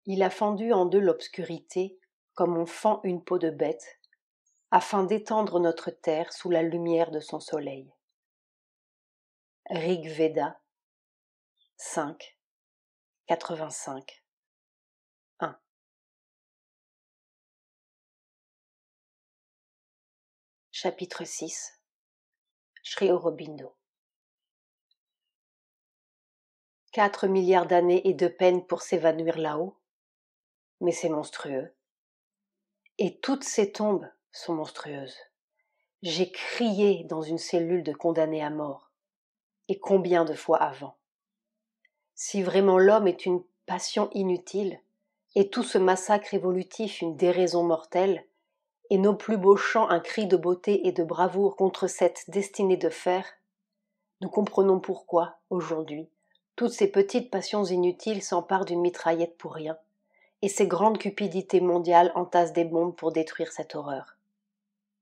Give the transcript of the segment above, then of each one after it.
Il a fendu en deux l'obscurité, comme on fend une peau de bête, afin d'étendre notre terre sous la lumière de son soleil. Rig Veda 5, 85 1. Chapitre 6. Sri Aurobindo. 4 milliards d'années et de peine pour s'évanouir là-haut, mais c'est monstrueux. Et toutes ces tombes sont monstrueuses. J'ai crié dans une cellule de condamnés à mort. Et combien de fois avant? Si vraiment l'homme est une passion inutile, et tout ce massacre évolutif une déraison mortelle, et nos plus beaux chants un cri de beauté et de bravoure contre cette destinée de fer, nous comprenons pourquoi, aujourd'hui, toutes ces petites passions inutiles s'emparent d'une mitraillette pour rien, et ces grandes cupidités mondiales entassent des bombes pour détruire cette horreur,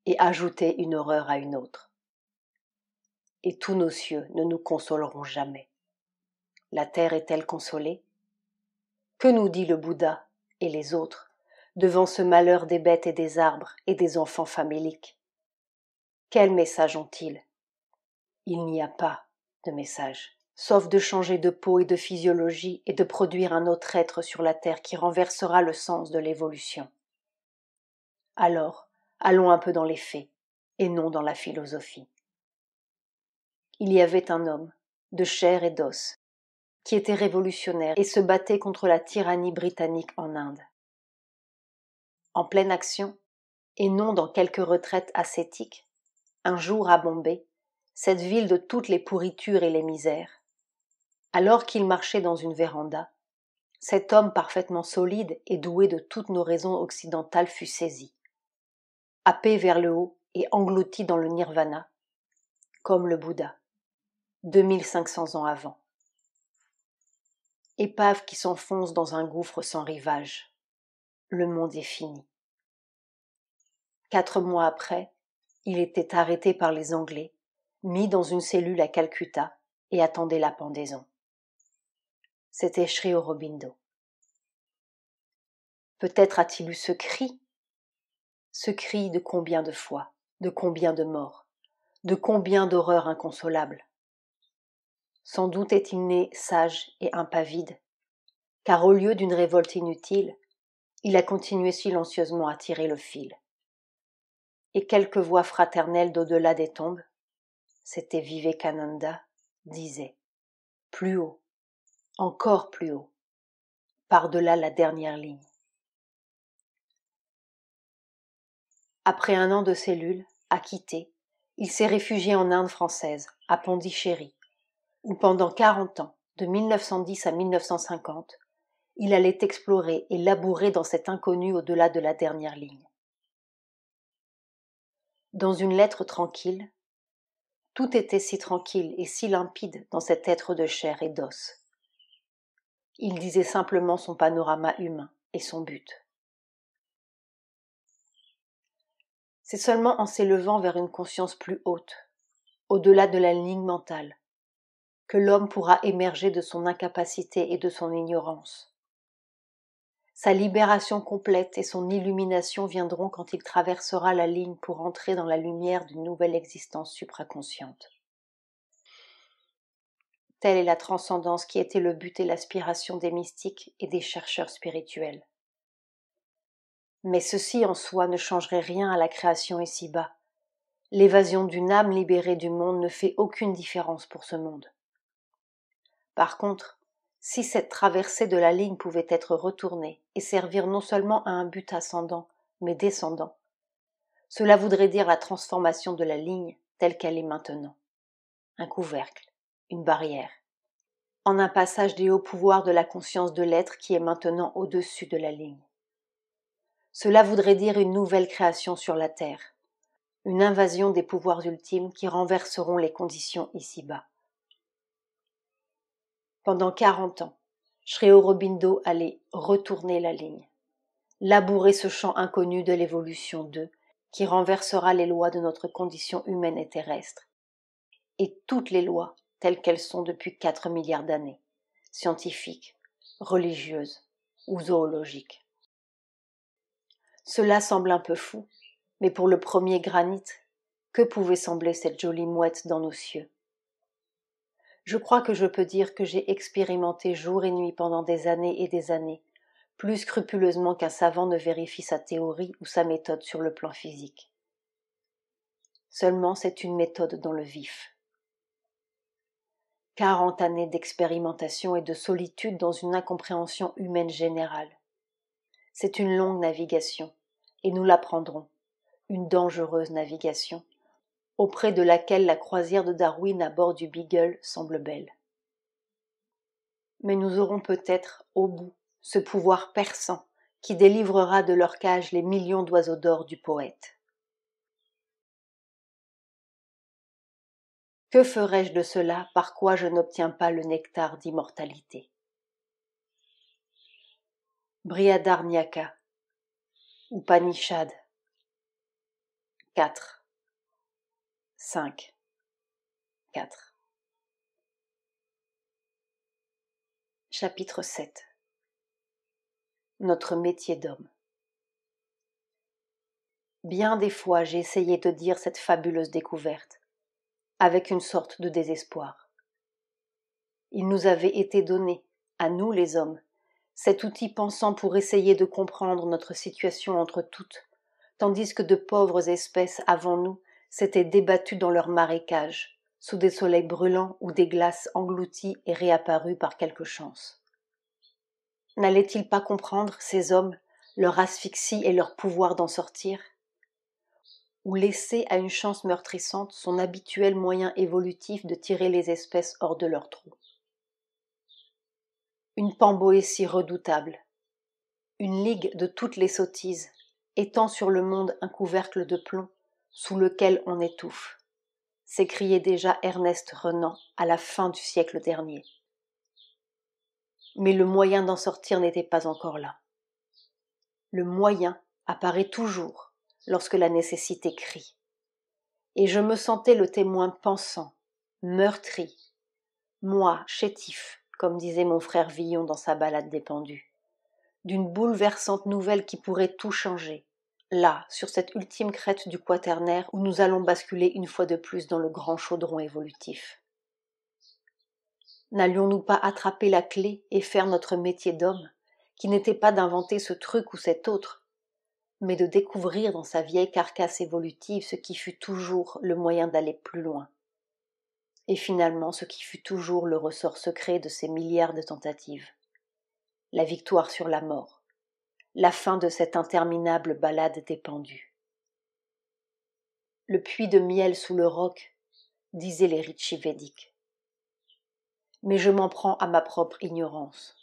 et ajouter une horreur à une autre. Et tous nos cieux ne nous consoleront jamais. La terre est-elle consolée? Que nous dit le Bouddha et les autres devant ce malheur des bêtes et des arbres et des enfants faméliques? Quel message ont-ils? Il n'y a pas de message, sauf de changer de peau et de physiologie et de produire un autre être sur la terre qui renversera le sens de l'évolution. Alors, allons un peu dans les faits, et non dans la philosophie. Il y avait un homme, de chair et d'os, qui était révolutionnaire et se battait contre la tyrannie britannique en Inde. En pleine action, et non dans quelque retraite ascétique, un jour à Bombay, cette ville de toutes les pourritures et les misères, alors qu'il marchait dans une véranda, cet homme parfaitement solide et doué de toutes nos raisons occidentales fut saisi, happé vers le haut et englouti dans le nirvana, comme le Bouddha, 2500 ans avant. Épave qui s'enfonce dans un gouffre sans rivage. Le monde est fini. 4 mois après, il était arrêté par les Anglais, mis dans une cellule à Calcutta et attendait la pendaison. C'était Sri Aurobindo. Peut-être a-t-il eu ce cri de combien de fois, de combien de morts, de combien d'horreurs inconsolables. Sans doute est-il né sage et impavide, car au lieu d'une révolte inutile, il a continué silencieusement à tirer le fil. Et quelques voix fraternelles d'au-delà des tombes, c'était Vivekananda, disaient « Plus haut, encore plus haut, par-delà la dernière ligne. » Après 1 an de cellule, acquitté, il s'est réfugié en Inde française, à Pondichéry, où pendant 40 ans, de 1910 à 1950, il allait explorer et labourer dans cet inconnu au-delà de la dernière ligne. Dans une lettre tranquille, tout était si tranquille et si limpide dans cet être de chair et d'os. Il disait simplement son panorama humain et son but. C'est seulement en s'élevant vers une conscience plus haute, au-delà de la ligne mentale, que l'homme pourra émerger de son incapacité et de son ignorance. Sa libération complète et son illumination viendront quand il traversera la ligne pour entrer dans la lumière d'une nouvelle existence supraconsciente. Telle est la transcendance qui était le but et l'aspiration des mystiques et des chercheurs spirituels. Mais ceci en soi ne changerait rien à la création ici-bas. L'évasion d'une âme libérée du monde ne fait aucune différence pour ce monde. Par contre, si cette traversée de la ligne pouvait être retournée et servir non seulement à un but ascendant, mais descendant, cela voudrait dire la transformation de la ligne telle qu'elle est maintenant. Un couvercle, une barrière, en un passage des hauts pouvoirs de la conscience de l'être qui est maintenant au-dessus de la ligne. Cela voudrait dire une nouvelle création sur la terre, une invasion des pouvoirs ultimes qui renverseront les conditions ici-bas. Pendant 40 ans, Sri Aurobindo allait retourner la ligne, labourer ce champ inconnu de l'évolution 2 qui renversera les lois de notre condition humaine et terrestre, et toutes les lois telles qu'elles sont depuis 4 milliards d'années, scientifiques, religieuses, ou zoologique. Cela semble un peu fou, mais pour le premier granit, que pouvait sembler cette jolie mouette dans nos cieux? Je crois que je peux dire que j'ai expérimenté jour et nuit pendant des années, plus scrupuleusement qu'un savant ne vérifie sa théorie ou sa méthode sur le plan physique. Seulement c'est une méthode dans le vif. 40 années d'expérimentation et de solitude dans une incompréhension humaine générale. C'est une longue navigation, et nous l'apprendrons, une dangereuse navigation, auprès de laquelle la croisière de Darwin à bord du Beagle semble belle. Mais nous aurons peut-être, au bout, ce pouvoir perçant qui délivrera de leur cage les millions d'oiseaux d'or du poète. Que ferais-je de cela par quoi je n'obtiens pas le nectar d'immortalité? Brihadaranyaka, Upanishad 4, 5, 4. Chapitre 7. Notre métier d'homme. Bien des fois j'ai essayé de dire cette fabuleuse découverte, avec une sorte de désespoir. Il nous avait été donné, à nous les hommes, cet outil pensant pour essayer de comprendre notre situation entre toutes, tandis que de pauvres espèces avant nous s'étaient débattues dans leurs marécages, sous des soleils brûlants ou des glaces englouties et réapparues par quelque chance. N'allaient-ils pas comprendre, ces hommes, leur asphyxie et leur pouvoir d'en sortir? Ou laisser à une chance meurtrissante son habituel moyen évolutif de tirer les espèces hors de leur trou? Une pamboétie redoutable, une ligue de toutes les sottises, étend sur le monde un couvercle de plomb sous lequel on étouffe, s'écriait déjà Ernest Renan à la fin du siècle dernier. Mais le moyen d'en sortir n'était pas encore là. Le moyen apparaît toujours lorsque la nécessité crie. Et je me sentais le témoin pensant, meurtri, moi, chétif, comme disait mon frère Villon dans sa ballade des pendus, d'une bouleversante nouvelle qui pourrait tout changer, là, sur cette ultime crête du quaternaire où nous allons basculer une fois de plus dans le grand chaudron évolutif. N'allions-nous pas attraper la clé et faire notre métier d'homme, qui n'était pas d'inventer ce truc ou cet autre, mais de découvrir dans sa vieille carcasse évolutive ce qui fut toujours le moyen d'aller plus loin, et finalement ce qui fut toujours le ressort secret de ces milliards de tentatives, la victoire sur la mort, la fin de cette interminable balade des pendus. Le puits de miel sous le roc, disaient les Rishi védiques. Mais je m'en prends à ma propre ignorance.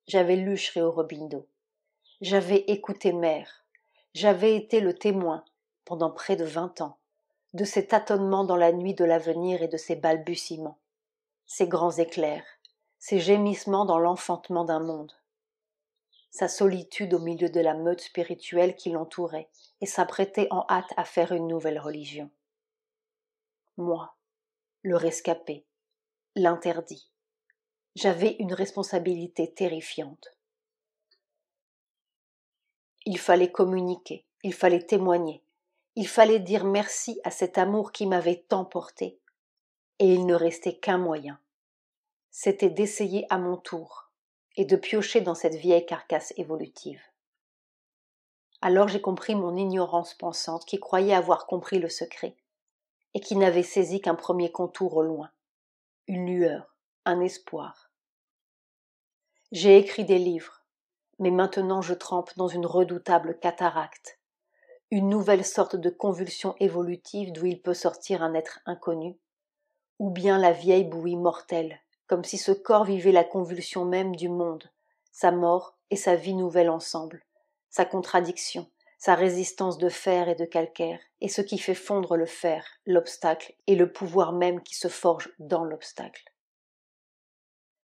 J'avais lu Sri Aurobindo, j'avais écouté Mère, j'avais été le témoin, pendant près de 20 ans, de ces tâtonnements dans la nuit de l'avenir et de ces balbutiements, ces grands éclairs, ces gémissements dans l'enfantement d'un monde, sa solitude au milieu de la meute spirituelle qui l'entourait et s'apprêtait en hâte à faire une nouvelle religion. Moi, le rescapé, l'interdit, j'avais une responsabilité terrifiante. Il fallait communiquer, il fallait témoigner, il fallait dire merci à cet amour qui m'avait tant porté, et il ne restait qu'un moyen. C'était d'essayer à mon tour et de piocher dans cette vieille carcasse évolutive. Alors j'ai compris mon ignorance pensante qui croyait avoir compris le secret et qui n'avait saisi qu'un premier contour au loin, une lueur, un espoir. J'ai écrit des livres, mais maintenant je trempe dans une redoutable cataracte, une nouvelle sorte de convulsion évolutive d'où il peut sortir un être inconnu, ou bien la vieille bouillie mortelle, comme si ce corps vivait la convulsion même du monde, sa mort et sa vie nouvelle ensemble, sa contradiction, sa résistance de fer et de calcaire, et ce qui fait fondre le fer, l'obstacle, et le pouvoir même qui se forge dans l'obstacle.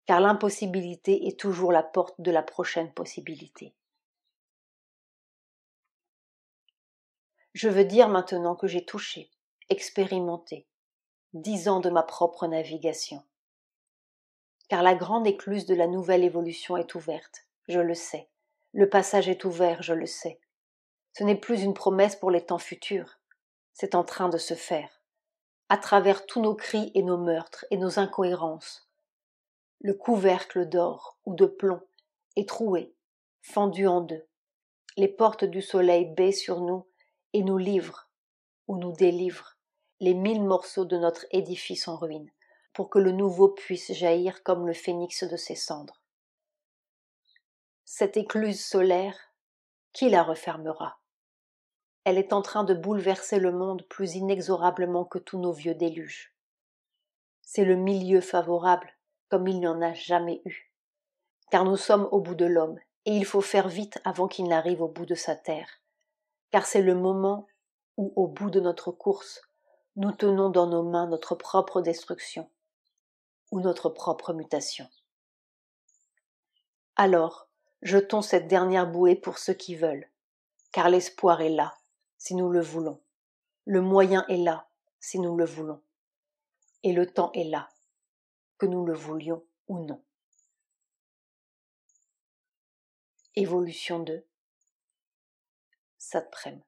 Car l'impossibilité est toujours la porte de la prochaine possibilité. Je veux dire maintenant que j'ai touché, expérimenté, 10 ans de ma propre navigation. Car la grande écluse de la nouvelle évolution est ouverte, je le sais. Le passage est ouvert, je le sais. Ce n'est plus une promesse pour les temps futurs. C'est en train de se faire. À travers tous nos cris et nos meurtres et nos incohérences. Le couvercle d'or ou de plomb est troué, fendu en deux. Les portes du soleil baissent sur nous et nous livrent ou nous délivrent les 1000 morceaux de notre édifice en ruine, pour que le nouveau puisse jaillir comme le phénix de ses cendres. Cette écluse solaire, qui la refermera? Elle est en train de bouleverser le monde plus inexorablement que tous nos vieux déluges. C'est le milieu favorable, comme il n'y en a jamais eu. Car nous sommes au bout de l'homme, et il faut faire vite avant qu'il n'arrive au bout de sa terre. Car c'est le moment où, au bout de notre course, nous tenons dans nos mains notre propre destruction, ou notre propre mutation. Alors, jetons cette dernière bouée pour ceux qui veulent, car l'espoir est là, si nous le voulons. Le moyen est là, si nous le voulons. Et le temps est là, que nous le voulions ou non. Évolution 2, Satprem.